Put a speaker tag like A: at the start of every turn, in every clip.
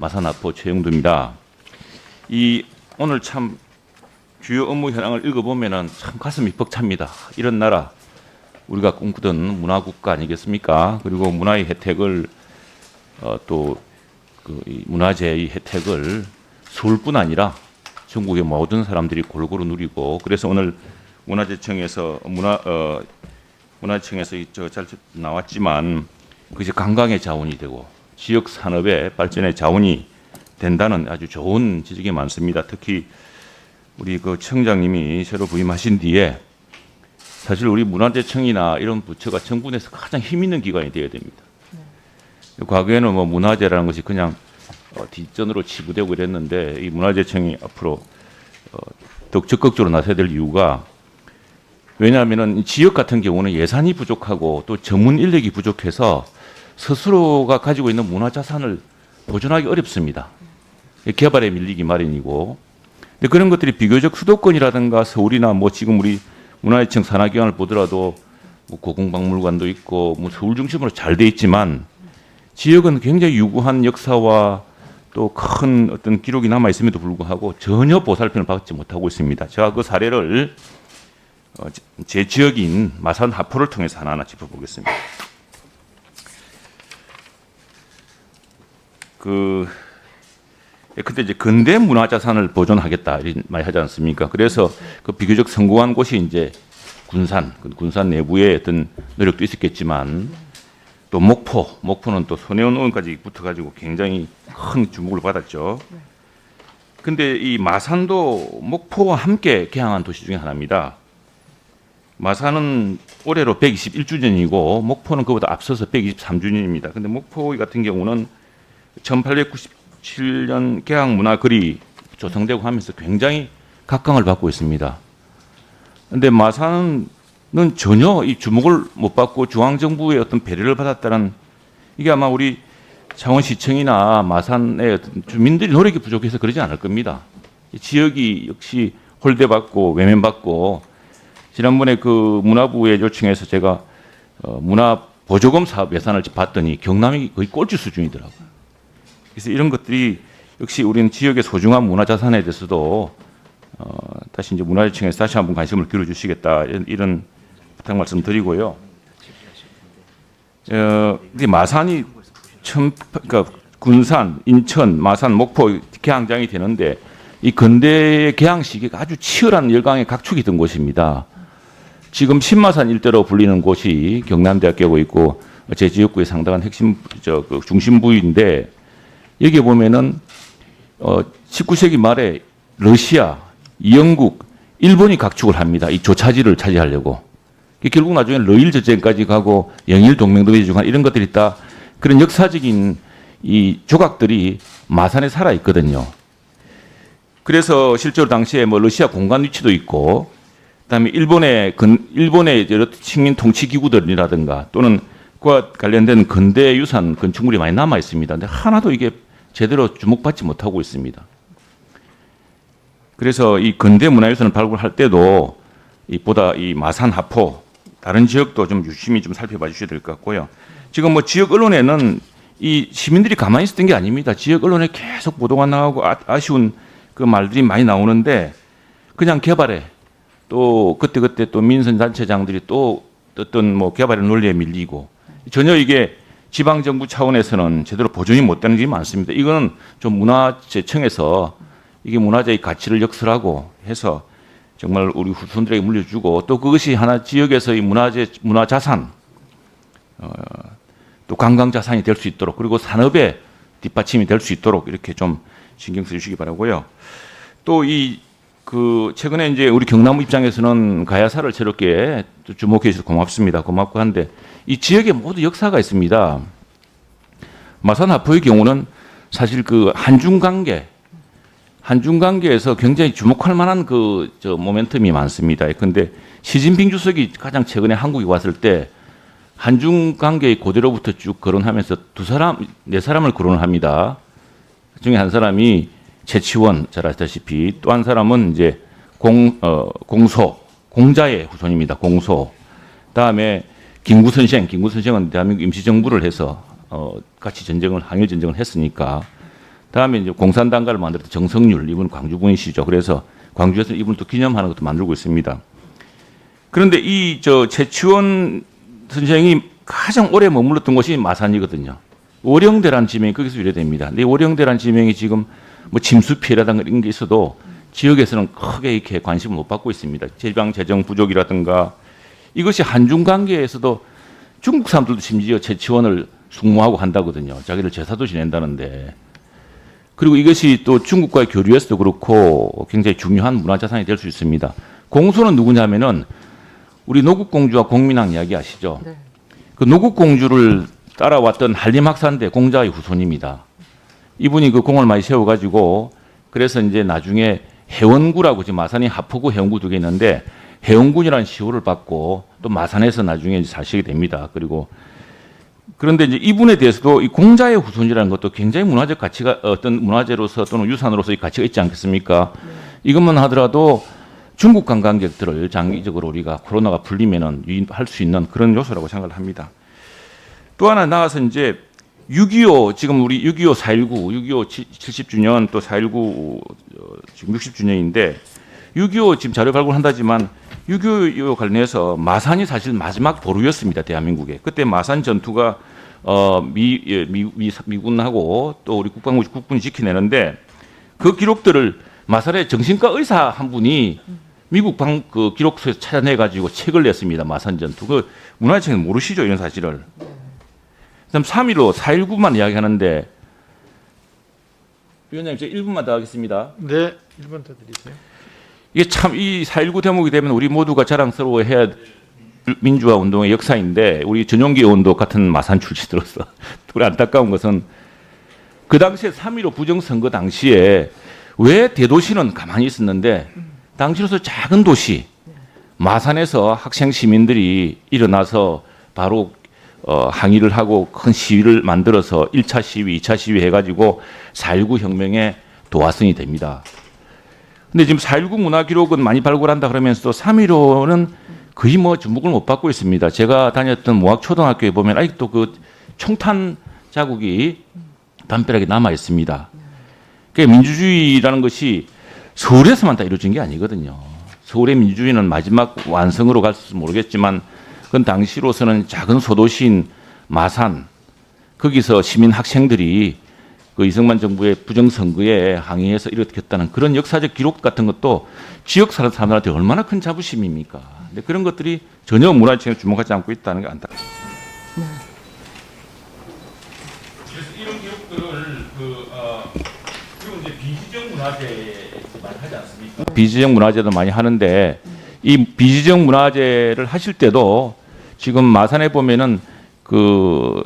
A: 마산하포 최영두입니다. 오늘 참 주요 업무 현황을 읽어보면은 참 가슴이 벅찹니다. 이런 나라, 우리가 꿈꾸던 문화국가 아니겠습니까? 그리고 문화의 혜택을 이 문화재의 혜택을 서울뿐 아니라 전국의 모든 사람들이 골고루 누리고, 그래서 오늘 문화재청에서 문화청에서 잘 나왔지만 그것이 관광의 자원이 되고 지역 산업의 발전의 자원이 된다는 아주 좋은 지적이 많습니다. 특히 우리 그 청장님이 새로 부임하신 뒤에 사실 우리 문화재청이나 이런 부처가 정부 내에서 가장 힘 있는 기관이 되어야 됩니다. 과거에는 뭐 문화재라는 것이 그냥 뒷전으로 치부되고 이랬는데, 이 문화재청이 앞으로 더욱 적극적으로 나서야 될 이유가, 왜냐하면은 지역 같은 경우는 예산이 부족하고 또 전문 인력이 부족해서 스스로가 가지고 있는 문화자산을 보존하기 어렵습니다. 개발에 밀리기 마련이고, 근데 그런 것들이 비교적 수도권이라든가 서울이나 뭐 지금 우리 문화재청 산하기관을 보더라도 뭐 고궁박물관도 있고 뭐 서울 중심으로 잘 돼 있지만, 지역은 굉장히 유구한 역사와 또 큰 어떤 기록이 남아 있음에도 불구하고 전혀 보살핌을 받지 못하고 있습니다. 제가 그 사례를 제 지역인 마산 하포를 통해서 하나하나 짚어보겠습니다. 그때 이제 근대 문화자산을 보존하겠다 이런 말 하지 않습니까? 그래서 그 비교적 성공한 곳이 이제 군산 내부의 어떤 노력도 있었겠지만, 또 목포는 또 손혜원 의원까지 붙어가지고 굉장히 큰 주목을 받았죠. 근데 이 마산도 목포와 함께 개항한 도시 중에 하나입니다. 마산은 올해로 121주년이고 목포는 그보다 앞서서 123주년입니다. 근데 목포 같은 경우는 1897년 개항문화거리 조성되고 하면서 굉장히 각광을 받고 있습니다. 그런데 마산은 전혀 이 주목을 못 받고 중앙정부의 어떤 배려를 받았다는, 이게 아마 우리 창원시청이나 마산의 어떤 주민들이 노력이 부족해서 그러지 않을 겁니다. 지역이 역시 홀대받고 외면받고, 지난번에 그 문화부의 요청에서 제가 문화보조금 사업 예산을 봤더니 경남이 거의 꼴찌 수준이더라고요. 그래서 이런 것들이 역시 우리는 지역의 소중한 문화자산에 대해서도 다시 이제 문화재청에서 다시 한번 관심을 기울여주시겠다 이런 부탁 말씀드리고요. 마산이 그러니까 군산, 인천, 마산, 목포 개항장이 되는데, 이 근대 개항 시기가 아주 치열한 열강의 각축이 된 곳입니다. 지금 신마산 일대로 불리는 곳이 경남대학교고 있고 제 지역구의 상당한 핵심 그 중심 부위인데, 여기 보면은 19세기 말에 러시아, 영국, 일본이 각축을 합니다. 이 조차지를 차지하려고. 결국 나중에 러일 전쟁까지 가고 영일 동맹도 맺어주고 이런 것들이 있다. 그런 역사적인 이 조각들이 마산에 살아 있거든요. 그래서 실제로 당시에 뭐 러시아 공간 위치도 있고, 그다음에 일본의 여러 식민 통치 기구들이라든가 또는 그와 관련된 근대 유산 건축물이 많이 남아 있습니다. 근데 하나도 이게 제대로 주목받지 못하고 있습니다. 그래서 이 근대 문화유산을 발굴할 때도 보다 이 마산 하포 다른 지역도 좀 유심히 좀 살펴봐 주셔야 될 것 같고요. 지금 뭐 지역 언론에는 이 시민들이 가만히 있었던 게 아닙니다. 지역 언론에 계속 보도가 나오고 아쉬운 그 말들이 많이 나오는데, 그냥 개발에 또 그때 또 민선 단체장들이 또 어떤 뭐 개발의 논리에 밀리고, 전혀 이게 지방 정부 차원에서는 제대로 보존이 못 되는 게 많습니다. 이거는 좀 문화재청에서 이게 문화재의 가치를 역설하고 해서 정말 우리 후손들에게 물려주고, 또 그것이 하나 지역에서의 문화자산, 또 관광자산이 될 수 있도록, 그리고 산업의 뒷받침이 될 수 있도록 이렇게 좀 신경 써주시기 바라고요. 또 최근에 이제 우리 경남 입장에서는 가야사를 새롭게 주목해 주셔서 고맙습니다. 고맙고 한데, 이 지역에 모두 역사가 있습니다. 마산 하포의 경우는 사실 그 한중 관계에서 굉장히 주목할 만한 모멘텀이 많습니다. 근데 시진핑 주석이 가장 최근에 한국에 왔을 때 한중 관계의 고대로부터 쭉 거론하면서 네 사람을 거론을 합니다. 그중에 한 사람이 최치원, 잘 아시다시피, 또 한 사람은 이제 공자의 후손입니다. 공소. 다음에 김구선생은 대한민국 임시정부를 해서 같이 항일 전쟁을 했으니까, 다음에 이제 공산당가를 만들었던 정성률, 이분 광주 분이시죠. 그래서 광주에서 이분 또 기념하는 것도 만들고 있습니다. 그런데 이 최치원 선생이 가장 오래 머물렀던 곳이 마산이거든요. 월영대라는 지명이 거기서 유래됩니다. 근데 월영대라는 지명이 지금 뭐 침수 피해라든가 이런 게 있어도 지역에서는 크게 이렇게 관심을 못 받고 있습니다. 지방 재정 부족이라든가 이것이 한중 관계에서도 중국 사람들도 심지어 최치원을 숭모하고 한다거든요. 자기들 제사도 지낸다는데. 그리고 이것이 또 중국과의 교류에서도 그렇고 굉장히 중요한 문화자산이 될 수 있습니다. 공소는 누구냐면은 우리 노국공주와 공민왕 이야기 아시죠?
B: 네.
A: 그 노국공주를 따라왔던 한림학사인데 공자의 후손입니다. 이분이 그 공을 많이 세워가지고 그래서 이제 나중에 해원구라고 지금 마산이 하포구 해원구 두 개 있는데 해원군이라는 시호를 받고 또 마산에서 나중에 사시게 됩니다. 그리고 그런데 이제 이분에 대해서도 이 공자의 후손이라는 것도 굉장히 문화적 가치가 어떤 문화재로서 또는 유산으로서의 가치가 있지 않겠습니까? 이것만 하더라도 중국 관광객들을 장기적으로 우리가 코로나가 풀리면은 유인할 수 있는 그런 요소라고 생각을 합니다. 또 하나 나가서 이제 6.25 지금 우리 6.25 4.19 6.25 70주년 또 4.19 지금 60주년인데 6.25 지금 자료 발굴한다지만 6.25 관련해서 마산이 사실 마지막 보루였습니다. 대한민국에. 그때 마산 전투가 미군하고 또 우리 국군이 지켜내는데 그 기록들을 마산의 정신과 의사 한 분이 미국 그 기록소에서 찾아내가지고 책을 냈습니다. 마산 전투. 그 문화재청은 모르시죠? 이런 사실을. 그다음 3.15 4.19만 이야기하는데 위원장님 제가 1분만 더 하겠습니다.
B: 네, 1분 더 드리세요.
A: 이게 참 이 4.19 대목이 되면 우리 모두가 자랑스러워해야 할 민주화 운동의 역사인데 우리 전용기 의원도 같은 마산 출신으로서 우리 안타까운 것은 그 당시에 3.15 부정선거 당시에 왜 대도시는 가만히 있었는데 당시로서 작은 도시 마산에서 학생 시민들이 일어나서 바로 항의를 하고 큰 시위를 만들어서 1차 시위, 2차 시위 해가지고 4.19 혁명의 도화선이 됩니다. 근데 지금 4.19 문화 기록은 많이 발굴한다 그러면서도 3.15는 거의 뭐 주목을 못 받고 있습니다. 제가 다녔던 모학초등학교에 보면 아직도 그 총탄 자국이 담벼락에 남아 있습니다. 그러니까 민주주의라는 것이 서울에서만 다 이루어진 게 아니거든요. 서울의 민주주의는 마지막 완성으로 갈지 모르겠지만 그건 당시로서는 작은 소도시인 마산 거기서 시민 학생들이 그 이승만 정부의 부정선거에 항의해서 일으켰다는 그런 역사적 기록 같은 것도 지역 사는 사람들한테 얼마나 큰 자부심입니까? 근데 그런 것들이 전혀 문화청에 주목하지 않고 있다는 게 안타깝습니다. 그래서 이런 기록들을 그리고 이제 비지적 문화재에서 많이 하지 않습니까? 비지적 문화재도 많이 하는데 이 비지적 문화재를 하실 때도 지금 마산에 보면은 그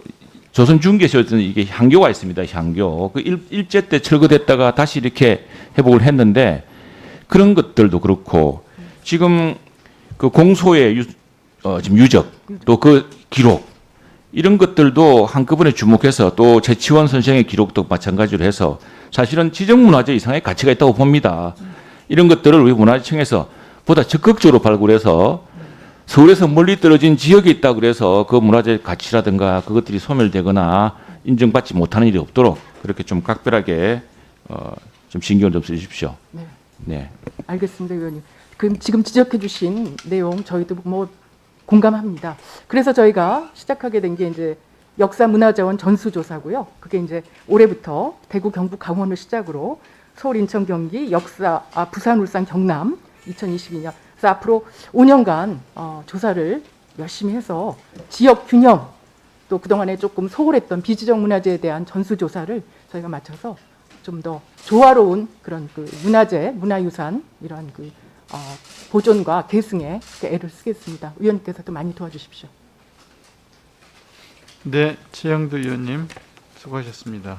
A: 조선 중개시였던 이게 향교가 있습니다. 향교. 그 일제 때 철거됐다가 다시 이렇게 회복을 했는데 그런 것들도 그렇고 지금 그 공소의 지금 유적 또 그 기록 이런 것들도 한꺼번에 주목해서 또 최치원 선생의 기록도 마찬가지로 해서 사실은 지정문화재 이상의 가치가 있다고 봅니다. 이런 것들을 우리 문화청에서 보다 적극적으로 발굴해서 서울에서 멀리 떨어진 지역에 있다 그래서 그 문화재 가치라든가 그것들이 소멸되거나 인정받지 못하는 일이 없도록 그렇게 좀 각별하게 좀 신경을 좀 쓰십시오.
B: 네.
A: 네.
B: 알겠습니다, 의원님. 그럼 지금 지적해주신 내용 저희도 뭐 공감합니다. 그래서 저희가 시작하게 된 게 이제 역사문화자원 전수조사고요. 그게 이제 올해부터 대구, 경북, 강원을 시작으로 서울, 인천, 경기, 부산, 울산, 경남 2022년. 그래서 앞으로 5년간 조사를 열심히 해서 지역 균형 또 그동안에 조금 소홀했던 비지적 문화재에 대한 전수조사를 저희가 마쳐서 좀 더 조화로운 그런 그 문화재, 문화유산 이러한 그 보존과 계승에 애를 쓰겠습니다. 의원님께서도 많이 도와주십시오.
C: 네, 최영두 의원님 수고하셨습니다.